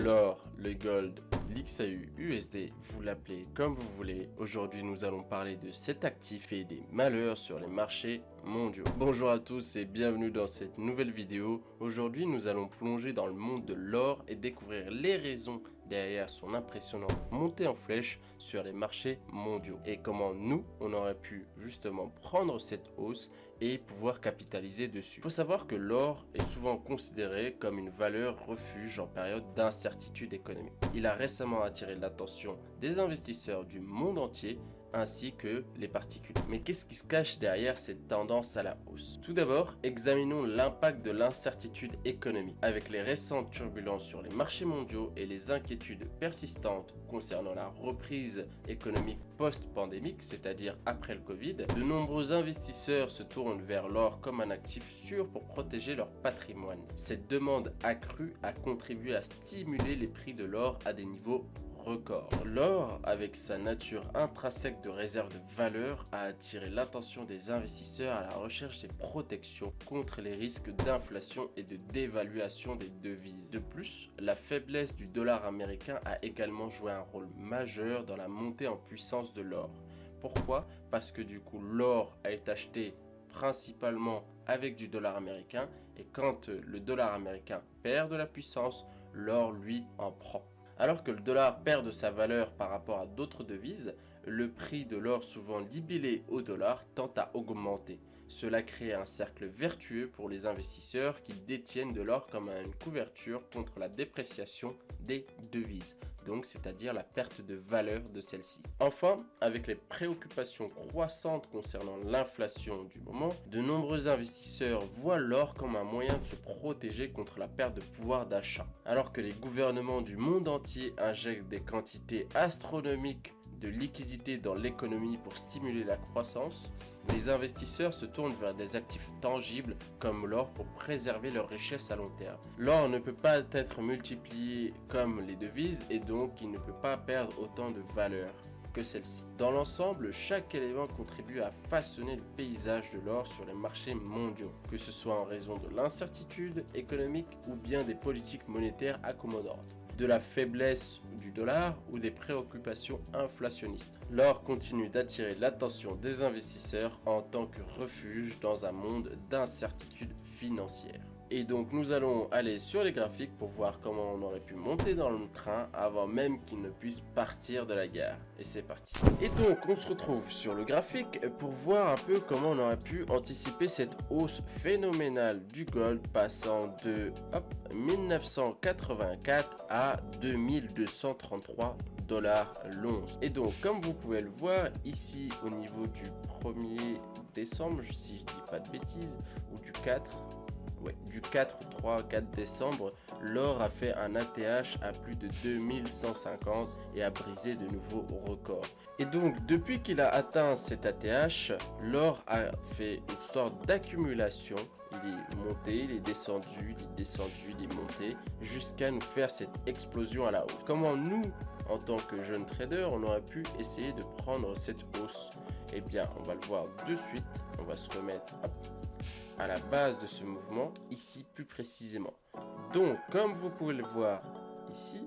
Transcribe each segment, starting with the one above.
L'or, le gold, l'XAU, USD, vous l'appelez comme vous voulez. Aujourd'hui, nous allons parler de cet actif et des malheurs sur les marchés mondiaux. Bonjour à tous et bienvenue dans cette nouvelle vidéo. Aujourd'hui, nous allons plonger dans le monde de l'or et découvrir les raisons derrière son impressionnante montée en flèche sur les marchés mondiaux et comment nous, on aurait pu justement prendre cette hausse et pouvoir capitaliser dessus. Il faut savoir que l'or est souvent considéré comme une valeur refuge en période d'incertitude économique. Il a récemment attiré l'attention des investisseurs du monde entier ainsi que les particuliers. Mais qu'est-ce qui se cache derrière cette tendance à la hausse? Tout d'abord, examinons l'impact de l'incertitude économique. Avec les récentes turbulences sur les marchés mondiaux et les inquiétudes persistantes concernant la reprise économique post-pandémique, c'est-à-dire après le Covid, de nombreux investisseurs se tournent vers l'or comme un actif sûr pour protéger leur patrimoine. Cette demande accrue a contribué à stimuler les prix de l'or à des niveaux record. L'or, avec sa nature intrinsèque de réserve de valeur, a attiré l'attention des investisseurs à la recherche des protections contre les risques d'inflation et de dévaluation des devises. De plus, la faiblesse du dollar américain a également joué un rôle majeur dans la montée en puissance de l'or. Pourquoi? Parce que du coup, l'or a été acheté principalement avec du dollar américain et quand le dollar américain perd de la puissance, l'or lui en prend. Alors que le dollar perd de sa valeur par rapport à d'autres devises, le prix de l'or souvent libellé au dollar tend à augmenter. Cela crée un cercle vertueux pour les investisseurs qui détiennent de l'or comme une couverture contre la dépréciation des devises, donc c'est-à-dire la perte de valeur de celle-ci. Enfin, avec les préoccupations croissantes concernant l'inflation du moment, de nombreux investisseurs voient l'or comme un moyen de se protéger contre la perte de pouvoir d'achat. Alors que les gouvernements du monde entier injectent des quantités astronomiques de liquidités dans l'économie pour stimuler la croissance, les investisseurs se tournent vers des actifs tangibles comme l'or pour préserver leur richesse à long terme. L'or ne peut pas être multiplié comme les devises et donc il ne peut pas perdre autant de valeur que celle-ci. Dans l'ensemble, chaque élément contribue à façonner le paysage de l'or sur les marchés mondiaux, que ce soit en raison de l'incertitude économique ou bien des politiques monétaires accommodantes, de la faiblesse du dollar ou des préoccupations inflationnistes. L'or continue d'attirer l'attention des investisseurs en tant que refuge dans un monde d'incertitude financière. Et donc nous allons aller sur les graphiques pour voir comment on aurait pu monter dans le train avant même qu'il ne puisse partir de la gare. Et c'est parti. Et donc on se retrouve sur le graphique pour voir un peu comment on aurait pu anticiper cette hausse phénoménale du gold passant de 1984 à 2233 dollars l'once. Et donc comme vous pouvez le voir ici au niveau du 1er décembre, si je dis pas de bêtises, ou du 4, du 4, 3, 4 décembre, l'or a fait un ATH à plus de 2150 et a brisé de nouveaux records. Et donc, depuis qu'il a atteint cet ATH, l'or a fait une sorte d'accumulation. Il est monté, il est descendu, il est descendu, il est monté, jusqu'à nous faire cette explosion à la hausse. Comment nous, en tant que jeunes traders, on aurait pu essayer de prendre cette hausse? Eh bien, on va le voir de suite. On va se remettre à la base de ce mouvement, ici plus précisément. Donc, comme vous pouvez le voir ici,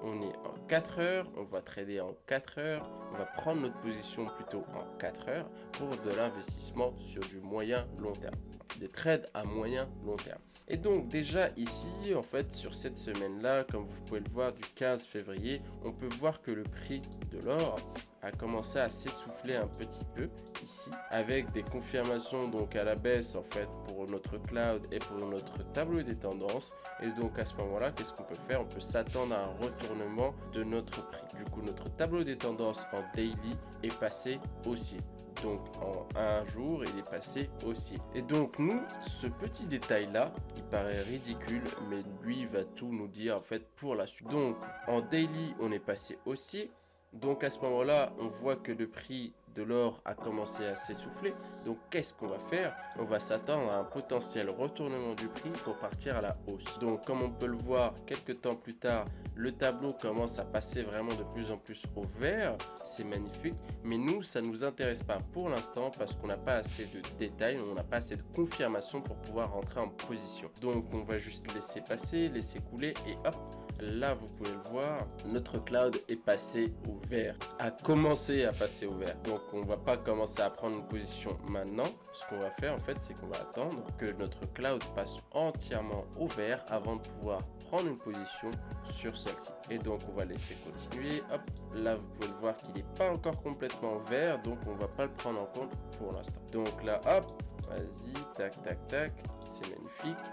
on est en 4 heures, on va trader en 4 heures, on va prendre notre position plutôt en 4 heures pour de l'investissement sur du moyen long terme, des trades à moyen long terme. Et donc déjà ici, en fait, sur cette semaine-là, comme vous pouvez le voir, du 15 février, on peut voir que le prix de l'or a commencé à s'essouffler un petit peu ici, avec des confirmations donc à la baisse en fait pour notre cloud et pour notre tableau des tendances. Et donc à ce moment-là, qu'est-ce qu'on peut faire? On peut s'attendre à un retournement de notre prix. Du coup, notre tableau des tendances en daily est passé haussier. Donc en un jour, il est passé haussier. Et donc nous, ce petit détail-là, il paraît ridicule, mais lui va tout nous dire en fait pour la suite. Donc en daily, on est passé haussier. Donc à ce moment-là, on voit que le prix de l'or a commencé à s'essouffler. Donc qu'est-ce qu'on va faire? On va s'attendre à un potentiel retournement du prix pour partir à la hausse. Donc comme on peut le voir, quelques temps plus tard, le tableau commence à passer vraiment de plus en plus au vert. C'est magnifique. Mais nous, ça ne nous intéresse pas pour l'instant parce qu'on n'a pas assez de détails, on n'a pas assez de confirmation pour pouvoir rentrer en position. Donc on va juste laisser passer, laisser couler et hop, là vous pouvez le voir, notre cloud est passé au vert, a commencé à passer au vert. Donc on va pas commencer à prendre une position maintenant. Ce qu'on va faire en fait, c'est qu'on va attendre que notre cloud passe entièrement au vert avant de pouvoir prendre une position sur celle-ci. Et donc on va laisser continuer. Hop, là vous pouvez le voir qu'il n'est pas encore complètement vert, donc on va pas le prendre en compte pour l'instant. Donc là, hop, vas-y, tac, tac, tac, c'est magnifique.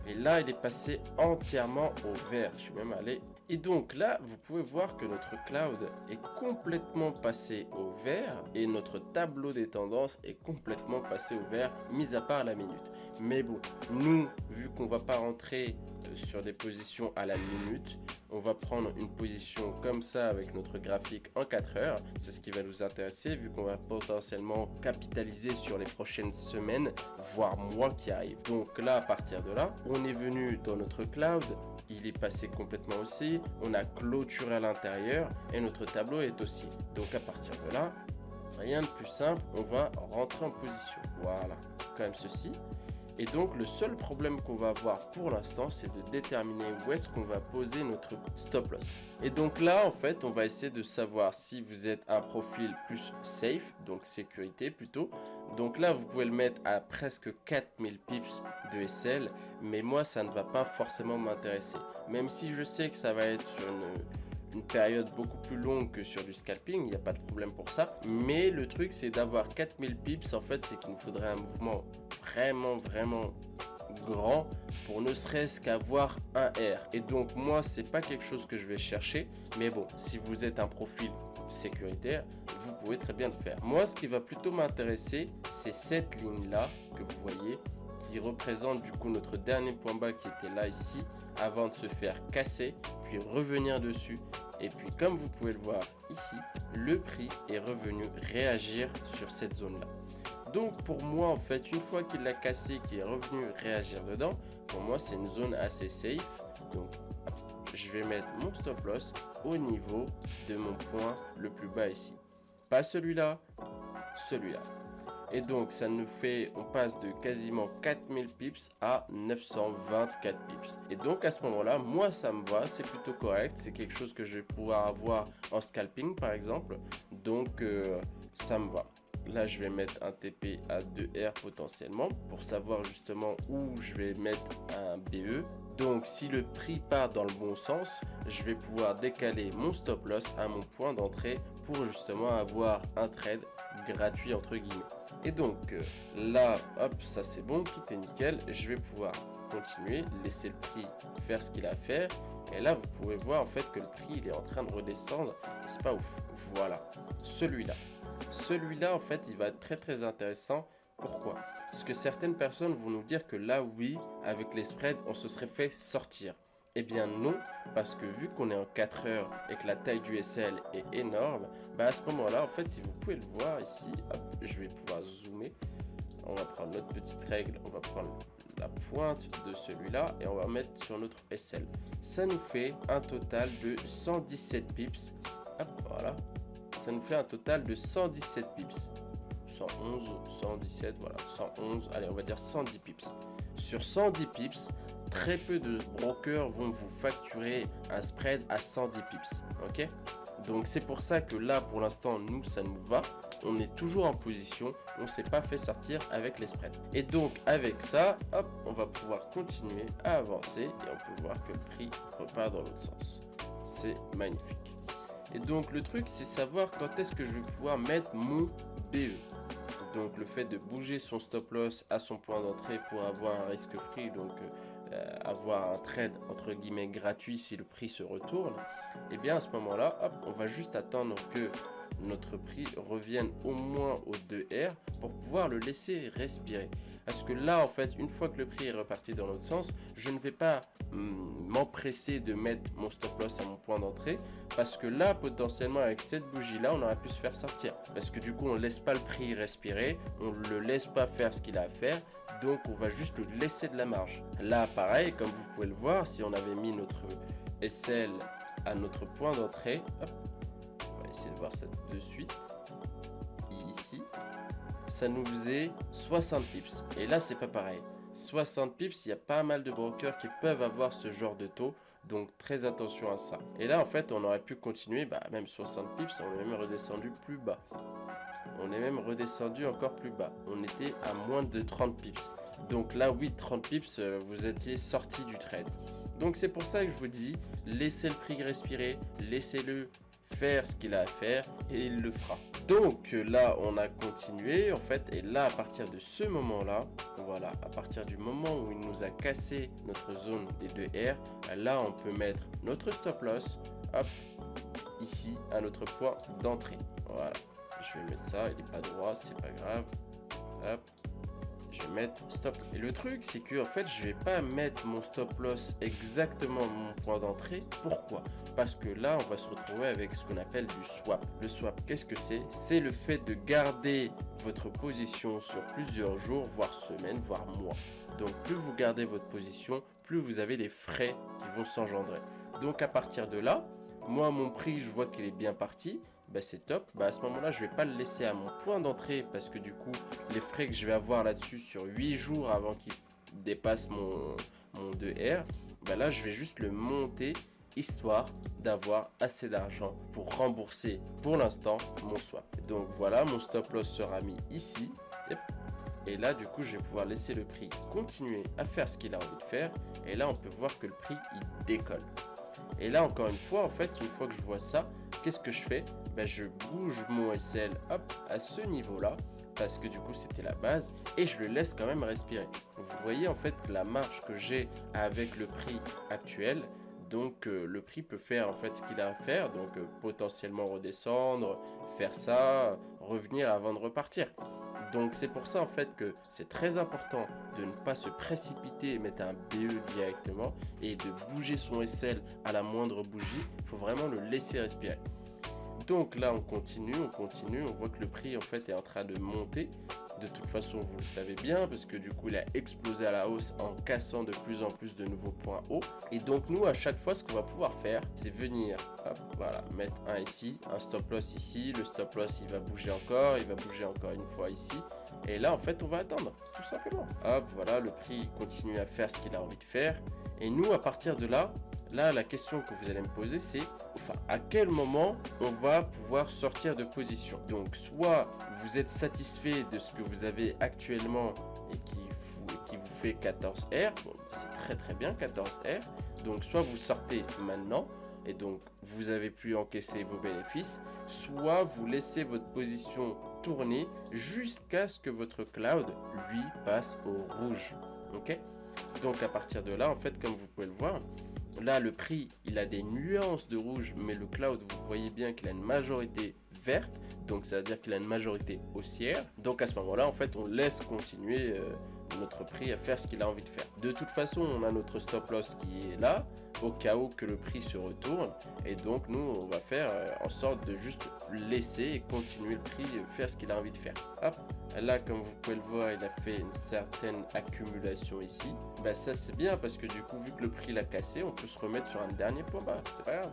Et là, il est passé entièrement au vert. Je suis même allé. Et donc là, vous pouvez voir que notre cloud est complètement passé au vert et notre tableau des tendances est complètement passé au vert, mis à part la minute. Mais bon, nous, vu qu'on va pas rentrer sur des positions à la minute, on va prendre une position comme ça avec notre graphique en 4 heures. C'est ce qui va nous intéresser vu qu'on va potentiellement capitaliser sur les prochaines semaines, voire mois qui arrivent. Donc là, à partir de là, on est venu dans notre cloud. Il est passé complètement aussi. On a clôturé à l'intérieur et notre tableau est aussi. Donc à partir de là, rien de plus simple, on va rentrer en position. Voilà, comme ceci. Et donc le seul problème qu'on va avoir pour l'instant, c'est de déterminer où est-ce qu'on va poser notre stop loss. Et donc là, en fait, on va essayer de savoir si vous êtes un profil plus safe, donc sécurité plutôt. Donc là, vous pouvez le mettre à presque 4000 pips de SL, mais moi, ça ne va pas forcément m'intéresser. Même si je sais que ça va être sur une période beaucoup plus longue que sur du scalping, il n'y a pas de problème pour ça. Mais le truc, c'est d'avoir 4000 pips, en fait, c'est qu'il nous faudrait un mouvement vraiment grand pour ne serait-ce qu'avoir un R. Et donc, moi, c'est pas quelque chose que je vais chercher. Mais bon, si vous êtes un profil sécuritaire, vous pouvez très bien le faire. Moi, ce qui va plutôt m'intéresser, c'est cette ligne-là que vous voyez, qui représente du coup notre dernier point bas qui était là ici, avant de se faire casser, puis revenir dessus. Et puis comme vous pouvez le voir ici, le prix est revenu réagir sur cette zone-là. Donc pour moi en fait, une fois qu'il l'a cassé, qu'il est revenu réagir dedans, pour moi c'est une zone assez safe. Donc je vais mettre mon stop loss au niveau de mon point le plus bas ici. Pas celui-là, celui-là. Et donc ça nous fait, on passe de quasiment 4000 pips à 924 pips. Et donc à ce moment-là, moi ça me va, c'est plutôt correct. C'est quelque chose que je vais pouvoir avoir en scalping par exemple. Donc ça me va. Là je vais mettre un TP à 2R potentiellement pour savoir justement où je vais mettre un BE. Donc si le prix part dans le bon sens, je vais pouvoir décaler mon stop loss à mon point d'entrée pour justement avoir un trade gratuit entre guillemets. Et donc là, hop, ça c'est bon, tout est nickel. Je vais pouvoir continuer, laisser le prix faire ce qu'il a à faire. Et là, vous pouvez voir en fait que le prix il est en train de redescendre. C'est pas ouf. Voilà, celui-là. Celui-là, en fait, il va être très intéressant. Pourquoi? Parce que certaines personnes vont nous dire que là, oui, avec les spreads, on se serait fait sortir. Eh bien non, parce que vu qu'on est en 4 heures et que la taille du SL est énorme, bah à ce moment-là, en fait, si vous pouvez le voir ici, hop, je vais pouvoir zoomer. On va prendre notre petite règle, on va prendre la pointe de celui-là et on va mettre sur notre SL. Ça nous fait un total de 117 pips. Hop, voilà. Ça nous fait un total de 117 pips. 111, 117, voilà, 111, allez, on va dire 110 pips. Sur 110 pips, très peu de brokers vont vous facturer un spread à 110 pips, ok? Donc c'est pour ça que là, pour l'instant, nous, ça nous va. On est toujours en position, on ne s'est pas fait sortir avec les spreads. Et donc avec ça, hop, on va pouvoir continuer à avancer et on peut voir que le prix repart dans l'autre sens. C'est magnifique. Et donc le truc, c'est savoir quand est-ce que je vais pouvoir mettre mon BE. Donc le fait de bouger son stop loss à son point d'entrée pour avoir un risque free, donc avoir un trade entre guillemets gratuit si le prix se retourne, et bien à ce moment-là, hop, on va juste attendre que notre prix revienne au moins au 2R pour pouvoir le laisser respirer. Parce que là, en fait, une fois que le prix est reparti dans l'autre sens, je ne vais pas m'empresser de mettre mon stop loss à mon point d'entrée parce que là, potentiellement, avec cette bougie-là, on aurait pu se faire sortir. Parce que du coup, on ne laisse pas le prix respirer, on ne le laisse pas faire ce qu'il a à faire, donc on va juste le laisser de la marge. Là, pareil, comme vous pouvez le voir, si on avait mis notre SL à notre point d'entrée, hop, on va essayer de voir ça de suite, ici, ça nous faisait 60 pips. Et là, c'est pas pareil. 60 pips, il y a pas mal de brokers qui peuvent avoir ce genre de taux. Donc très attention à ça. Et là en fait on aurait pu continuer, même 60 pips, on est même redescendu plus bas. On est même redescendu encore plus bas. On était à moins de 30 pips. Donc là oui, 30 pips, vous étiez sorti du trade. Donc c'est pour ça que je vous dis, laissez le prix respirer, laissez-le faire ce qu'il a à faire et il le fera. Donc là on a continué en fait, et là à partir de ce moment là, voilà, à partir du moment où il nous a cassé notre zone des 2R, là on peut mettre notre stop loss, hop, ici à notre point d'entrée. Voilà, je vais mettre ça, il n'est pas droit, c'est pas grave, hop. Je vais mettre stop. Et le truc, c'est que en fait, je vais pas mettre mon stop loss exactement à mon point d'entrée. Pourquoi? Parce que là, on va se retrouver avec ce qu'on appelle du swap. Le swap, qu'est-ce que c'est? C'est le fait de garder votre position sur plusieurs jours, voire semaines, voire mois. Donc, plus vous gardez votre position, plus vous avez des frais qui vont s'engendrer. Donc, à partir de là, moi, mon prix, je vois qu'il est bien parti. C'est top. À ce moment-là, je vais pas le laisser à mon point d'entrée parce que du coup, les frais que je vais avoir là-dessus sur 8 jours avant qu'il dépasse mon 2R, là, je vais juste le monter histoire d'avoir assez d'argent pour rembourser pour l'instant mon swap. Donc voilà, mon stop loss sera mis ici. Et là, du coup, je vais pouvoir laisser le prix continuer à faire ce qu'il a envie de faire. Et là, on peut voir que le prix, il décolle. Et là, encore une fois, en fait, une fois que je vois ça, qu'est-ce que je fais? Je bouge mon SL hop, à ce niveau-là, parce que du coup, c'était la base, et je le laisse quand même respirer. Vous voyez en fait la marge que j'ai avec le prix actuel. Donc, le prix peut faire en fait ce qu'il a à faire, donc potentiellement redescendre, faire ça, revenir avant de repartir. Donc c'est pour ça en fait que c'est très important de ne pas se précipiter et mettre un BE directement et de bouger son SL à la moindre bougie. Il faut vraiment le laisser respirer. Donc là on continue, on voit que le prix en fait est en train de monter. De toute façon vous le savez bien parce que du coup il a explosé à la hausse en cassant de plus en plus de nouveaux points hauts. Et donc nous à chaque fois ce qu'on va pouvoir faire c'est venir, hop, voilà, mettre un ici, un stop loss ici, le stop loss il va bouger encore une fois ici. Et là en fait on va attendre tout simplement. Hop, voilà, le prix continue à faire ce qu'il a envie de faire. Et nous à partir de là, la question que vous allez me poser c'est à quel moment on va pouvoir sortir de position. Donc soit vous êtes satisfait de ce que vous avez actuellement et qui vous fait 14R, c'est très bien 14R, donc soit vous sortez maintenant et donc vous avez pu encaisser vos bénéfices, soit vous laissez votre position tourner jusqu'à ce que votre cloud lui passe au rouge. Ok, donc à partir de là en fait comme vous pouvez le voir, là le prix il a des nuances de rouge, mais le cloud vous voyez bien qu'il a une majorité verte, donc ça veut dire qu'il a une majorité haussière. Donc à ce moment là en fait on laisse continuer notre prix à faire ce qu'il a envie de faire. De toute façon on a notre stop loss qui est là au cas où que le prix se retourne, et donc nous on va faire en sorte de juste laisser et continuer le prix faire ce qu'il a envie de faire. Hop, là comme vous pouvez le voir il a fait une certaine accumulation ici. Ça c'est bien parce que du coup vu que le prix l'a cassé, on peut se remettre sur un dernier point bas, c'est pas grave.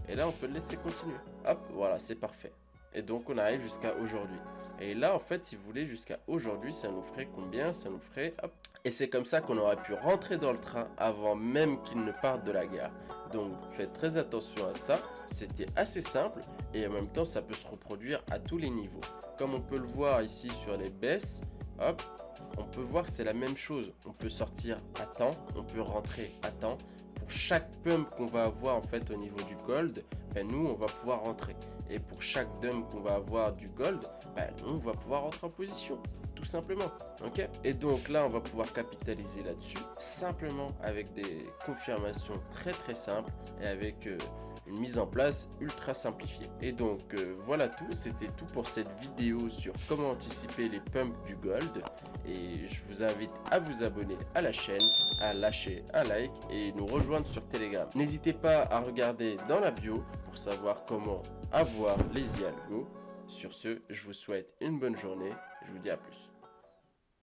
Et là on peut le laisser continuer. Hop, voilà, c'est parfait. Et donc on arrive jusqu'à aujourd'hui. Et là en fait si vous voulez jusqu'à aujourd'hui ça nous ferait combien? Ça nous ferait hop. Et c'est comme ça qu'on aurait pu rentrer dans le train avant même qu'il ne parte de la gare. Donc faites très attention à ça, c'était assez simple et en même temps ça peut se reproduire à tous les niveaux. Comme on peut le voir ici sur les baisses, hop, on peut voir que c'est la même chose. On peut sortir à temps, on peut rentrer à temps. Pour chaque pump qu'on va avoir en fait au niveau du gold, nous on va pouvoir rentrer. Et pour chaque dump qu'on va avoir du gold, nous on va pouvoir rentrer en position. Tout simplement, ok. Et donc là on va pouvoir capitaliser là-dessus simplement avec des confirmations très simples et avec une mise en place ultra simplifiée. Et donc voilà tout, c'était tout pour cette vidéo sur comment anticiper les pumps du gold. Et je vous invite à vous abonner à la chaîne, à lâcher un like et nous rejoindre sur Telegram. N'hésitez pas à regarder dans la bio pour savoir comment avoir les algos. Sur ce, je vous souhaite une bonne journée. Je vous dis à plus.